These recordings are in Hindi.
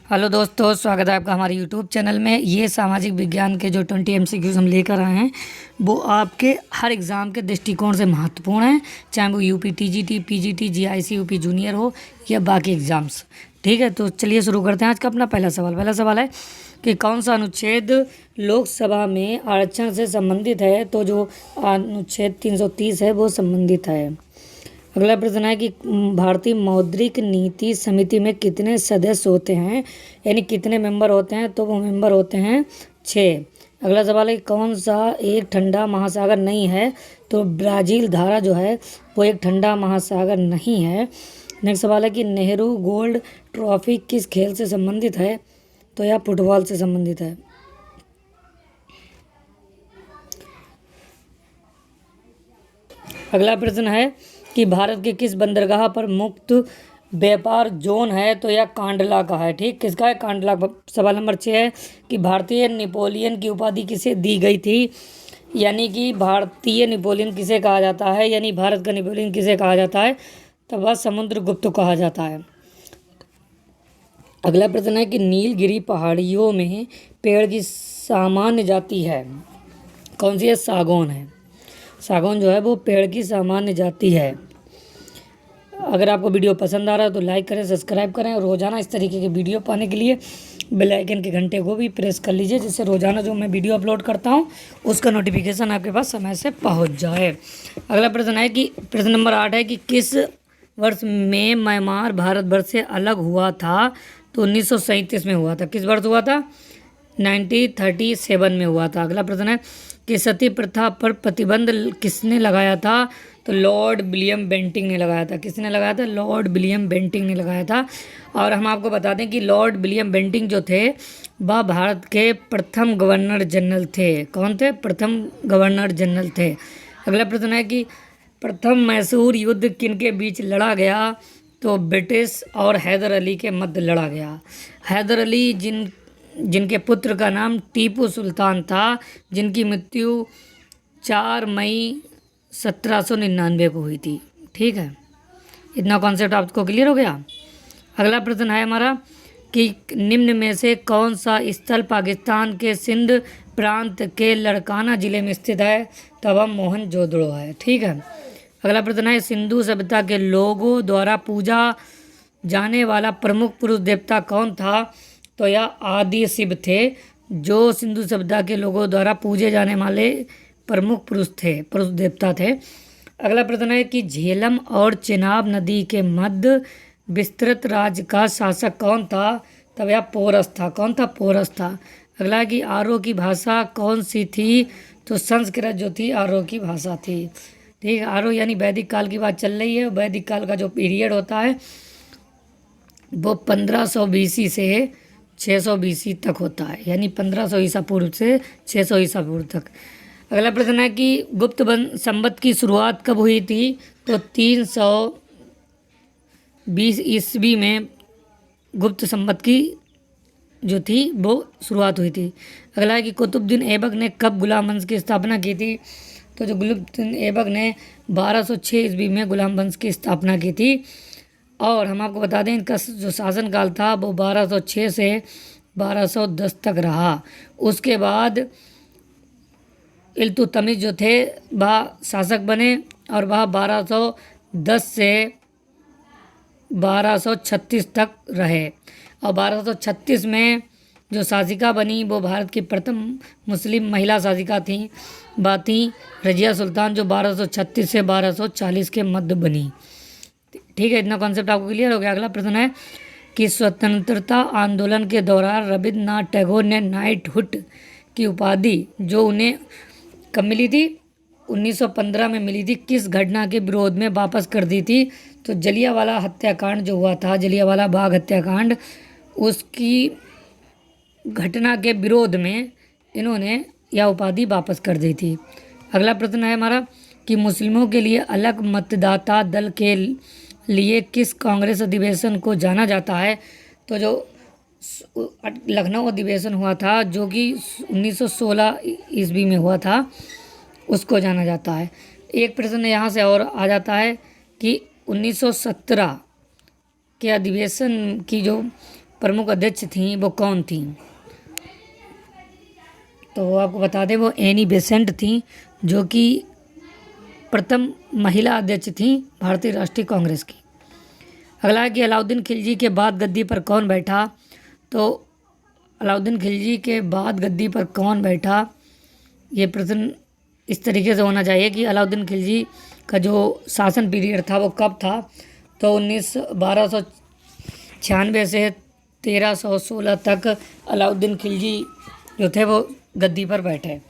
हेलो दोस्तों, स्वागत है आपका हमारे यूट्यूब चैनल में। ये सामाजिक विज्ञान के जो 20 MCQs हम लेकर आए हैं वो आपके हर एग्ज़ाम के दृष्टिकोण से महत्वपूर्ण हैं, चाहे वो UP TGT, PGT, GIC, UP junior हो या बाकी एग्ज़ाम्स। ठीक है, तो चलिए शुरू करते हैं आज का अपना पहला सवाल है कि कौन सा अनुच्छेद लोकसभा में आरक्षण से संबंधित है। तो जो अनुच्छेद 330 है वो संबंधित है। अगला प्रश्न है कि भारतीय मौद्रिक नीति समिति में कितने सदस्य होते हैं, यानी कितने मेंबर होते हैं। तो वो मेंबर होते हैं 6। अगला सवाल है कि कौन सा एक ठंडा महासागर नहीं है। तो ब्राज़ील धारा जो है वो एक ठंडा महासागर नहीं है। नेक्स्ट सवाल है कि नेहरू गोल्ड ट्रॉफी किस खेल से संबंधित है। तो यह फुटबॉल से संबंधित है। अगला प्रश्न है कि भारत के किस बंदरगाह पर मुक्त व्यापार जोन है। तो यह कांडला का है। ठीक, किसका है? कांडला। सवाल नंबर 6 है कि भारतीय नेपोलियन की उपाधि किसे दी गई थी, यानी कि भारतीय नेपोलियन किसे कहा जाता है, यानी भारत का नेपोलियन किसे कहा जाता है। तो वह समुद्रगुप्त कहा जाता है। अगला प्रश्न है कि नीलगिरी पहाड़ियों में पेड़ की सामान्य जाति है, कौन सी है? सागौन है। सागौन जो है वो पेड़ की सामान्य जाति है। अगर आपको वीडियो पसंद आ रहा है तो लाइक करें, सब्सक्राइब करें और रोज़ाना इस तरीके के वीडियो पाने के लिए बेल आइकन के घंटे को भी प्रेस कर लीजिए, जिससे रोज़ाना जो मैं वीडियो अपलोड करता हूं उसका नोटिफिकेशन आपके पास समय से पहुंच जाए। अगला प्रश्न है कि प्रश्न नंबर 8 है कि किस वर्ष में म्यांमार भारतवर्ष से अलग हुआ था। तो 1937 में हुआ था। किस वर्ष हुआ था? 1937 में हुआ था। अगला प्रश्न है कि सती प्रथा पर प्रतिबंध किसने लगाया था। तो लॉर्ड विलियम बेंटिंक ने लगाया था। किसने लगाया था? लॉर्ड विलियम बेंटिंक ने लगाया था। और हम आपको बता दें कि लॉर्ड विलियम बेंटिंक जो थे वह भारत के प्रथम गवर्नर जनरल थे। कौन थे? प्रथम गवर्नर जनरल थे। अगला प्रश्न है कि प्रथम मैसूर युद्ध किनके बीच लड़ा गया। तो ब्रिटिश और हैदर अली के मध्य लड़ा गया। हैदर अली जिनके पुत्र का नाम टीपू सुल्तान था, जिनकी मृत्यु 4 मई 1799 को हुई थी। ठीक है, इतना कॉन्सेप्ट आपको क्लियर हो गया। अगला प्रश्न है हमारा कि निम्न में से कौन सा स्थल पाकिस्तान के सिंध प्रांत के लड़काना ज़िले में स्थित है। तब हम मोहनजोदड़ो है। ठीक है। अगला प्रश्न है सिंधु सभ्यता के लोगों द्वारा पूजा जाने वाला प्रमुख पुरुष देवता कौन था। तो यह आदि शिव थे, जो सिंधु सभ्यता के लोगों द्वारा पूजे जाने वाले प्रमुख पुरुष देवता थे। अगला प्रश्न है कि झेलम और चेनाब नदी के मध्य विस्तृत राज्य का शासक कौन था। तब यह पोरस था। कौन था? पोरस था। अगला है कि आर्यों की भाषा कौन सी थी। तो संस्कृत जो थी आर्यों की भाषा थी। ठीक है, आर्य यानी वैदिक काल की बात चल रही है। वैदिक काल का जो पीरियड होता है वो 1500 BC से 600 BC तक होता है, यानी 1500 ईसा पूर्व से 600 ईसा पूर्व तक। अगला प्रश्न है कि गुप्त संवत की शुरुआत कब हुई थी। तो 320 ईस्वी में गुप्त संवत की जो थी वो शुरुआत हुई थी। अगला है कि कुतुबुद्दीन ऐबक ने कब गुलाम वंश की स्थापना की थी। तो जो कुतुबुद्दीन ऐबक ने 1206 ईस्वी में गुलाम वंश की स्थापना की थी। और हम आपको बता दें इनका जो शासनकाल था वो 1206 से 1210 तक रहा। उसके बाद इल्तुतमिश जो थे वह शासक बने और वह 1210 से 1236 तक रहे। और 1236 में जो शासिका बनी वो भारत की प्रथम मुस्लिम महिला शासिका थी। वह थी रजिया सुल्तान, जो 1236 से 1240 के मध्य बनी। ठीक है, इतना कॉन्सेप्ट आपको क्लियर हो गया। अगला प्रश्न है कि स्वतंत्रता आंदोलन के दौरान रविन्द्रनाथ टैगोर ने नाइटहुड की उपाधि जो उन्हें कब मिली थी? 1915 में मिली थी। किस घटना के विरोध में वापस कर दी थी। तो जलियांवाला हत्याकांड जो हुआ था, जलियांवाला बाग हत्याकांड, उसकी घटना के विरोध में इन्होंने यह उपाधि वापस कर दी थी। अगला प्रश्न है हमारा कि मुस्लिमों के लिए अलग मतदाता दल के लिए किस कांग्रेस अधिवेशन को जाना जाता है। तो जो लखनऊ अधिवेशन हुआ था जो कि 1916 ईस्वी में हुआ था, उसको जाना जाता है। एक प्रश्न यहाँ से और आ जाता है कि 1917 के अधिवेशन की जो प्रमुख अध्यक्ष थीं वो कौन थीं? तो आपको बता दें वो एनी बेसेंट थीं, जो कि प्रथम महिला अध्यक्ष थीं भारतीय राष्ट्रीय कांग्रेस की। अगला है कि अलाउद्दीन खिलजी के बाद गद्दी पर कौन बैठा? तो अलाउद्दीन खिलजी के बाद गद्दी पर कौन बैठा, ये प्रश्न इस तरीके से होना चाहिए कि अलाउद्दीन खिलजी का जो शासन पीरियड था वो कब था? तो 1296 से 1316 तक अलाउद्दीन खिलजी जो थे वो गद्दी पर बैठे।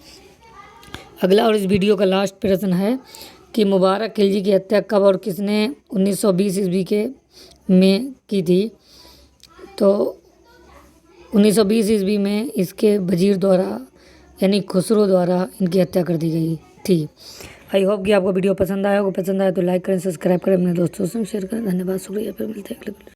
अगला और इस वीडियो का लास्ट प्रश्न है कि मुबारक खिलजी की हत्या कब और किसने 1920 ईस्वी के में की थी? तो 1920 ईस्वी में इसके वजीर द्वारा यानी खुसरो द्वारा इनकी हत्या कर दी गई थी। आई होप कि आपको वीडियो पसंद आया होगा। पसंद आया तो लाइक करें, सब्सक्राइब करें, अपने दोस्तों से शेयर करें। धन्यवाद, शुक्रिया। फिर मिलते हैं अगले वीडियो।